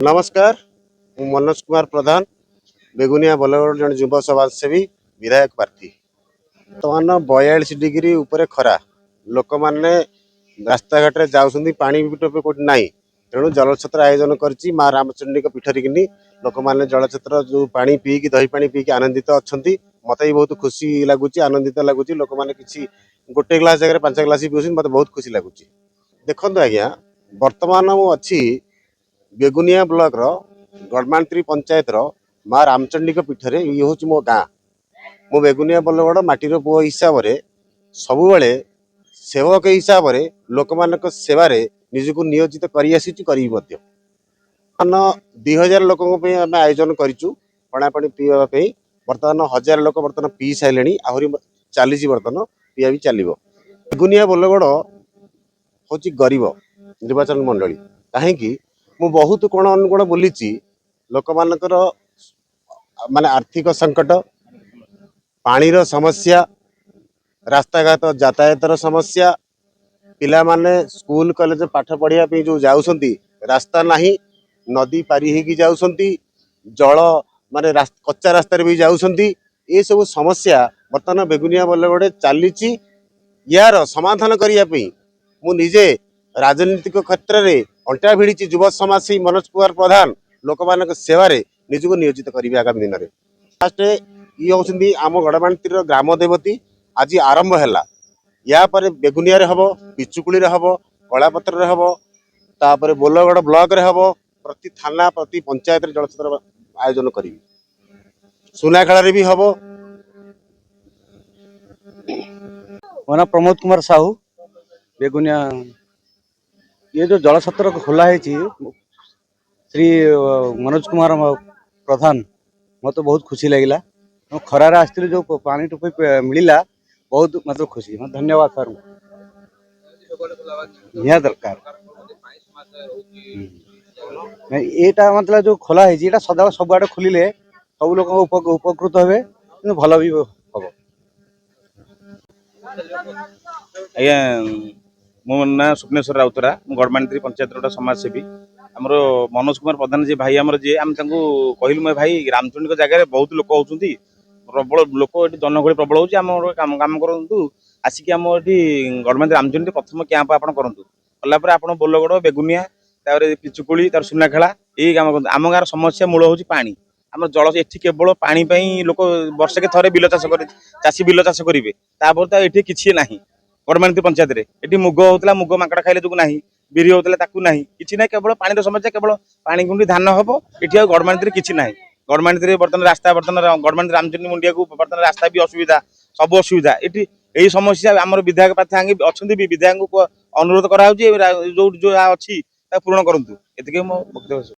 नमस्कार मु मनोज कुमार प्रधान बेगुनिया बलगड़ जन युव समाजसेवी विधायक प्रार्थी। बर्तमान 42 डिग्री उपरे खरा लोक मैंने रास्ता घाट जाऊँ पानी टोपे कौटी ना तेणु जलछत्र आयोजन कर माँ रामचंडी पीठर कि लोक मैंने जलछत्र जो पानी पीकी दही पानी पीकी आनंदित अच्छा मत भी बहुत खुशी लगुच आनंदित लगुच लोक मैंने कि गोटे ग्लास जगह 5 ग्लास पीछे मत बहुत खुशी लगुच। देखो आज्ञा बर्तमान मुझे बेगुनिया ब्लॉक रो गड़मांत्री पंचायत रो माँ रामचंडी पीठर ये हूँ मो गाँ मो बेगुनिया बलगड़ माटीर पुओ हिसाब से सबुबले सेवक हिसाब से लोक मान सेवार निजक नियोजित कर 2000 लोक आयोजन करूँ पणापाणी पीवाई बर्तमान 1000 लोक बर्तमान पी सारे आहरी चली बर्तमान पीवा भी चलो। बेगुनिया बलगड़ हूँ गरीब निर्वाचन मंडली कहीं मु बहुत कोण अनुकोण बुली लोक मानकर माने आर्थिक संकट पानीर समस्या रास्ता घाट यातायातर समस्या पिला माने स्कूल कॉलेज पाठ पढ़िया जो जाउसंती रास्ता नहीं नदी पारी होगी जाउसंती जल माने कच्चा रास्ता भी जाउसंती ये सब समस्या बर्तमान बेगुनिया बलगड़े चली यार समाधान करने मु निजे राजनीतिक क्षेत्र में अंटा भिड़ी युव समाज से मनोज कुमार प्रधान लोक मान सेवार निजक नियोजित करेंगे आगामी दिन में। फास्ट ये हूँ आम गड़मांती ग्राम देवती आज आरंभ है या बेगुनिया हम पिचुकुड़ी हम कलापत्र हम तापर बोलगड़ ब्लॉक रे हम प्रति थाना प्रति पंचायत जलछत्र आयोजन करी सुनाखेल भी हम। मोना प्रमोद कुमार साहू बेगुनिया ये जो जलछत्र खोला है श्री मनोज कुमार प्रधान मत तो बहुत खुशी लगिला खरार आसती जो पानी टोपे मिलला बहुत मतलब खुशी धन्यवाद सर निहा दरकार यहाँ मतलब जो खोला है सदा सब आड़े खोलिले सब लोग उपकृत हे भल भी हम। आज्ञा मो ना स्वप्नेश्वर राउतरा गड़मांत्री पंचायत गोटे समाजसेवी आमर मनोज कुमार प्रधान जी भाई आमर जी आम कहलु मैं भाई रामचंडी जगह बहुत लोक होती प्रबल लोक ये जनगहली प्रबल हो काम करूँ आसिक आम ये गड़मांत्री रामचंडी प्रथम कैंप आप करूँ कलापर आप बोलगड़ बेगुनिया पिचुकुड़ी सुनाखेला यही काम करूँ। आम गाँव समस्या मूल हूँ पानी आम जल ये केवल पानी लोक वर्षके थरे बिल चाष कर चाषी बिल चाष करेंगे तापर तो ये किसी ना गड़मांत्री पंचायत ये मुग होता मुग माकड़ खाइले जो ना बिरी होता ना कि ना केवल पानी समस्या केवल पानी गुंडी धान हम ये गड़मांत्री किसी ना गड़मांत्री बर्तमान रास्ता बर्तमान गड़मांत्री रामचंडी मुंडिया को बर्तमान रास्ता भी असुविधा सब असुविधा ये समस्या आम विधायक पाखे अच्छा विधायक को अनुरोध कराऊँ जो जो अच्छी पूरण करूँ ये मो वक्तव्य।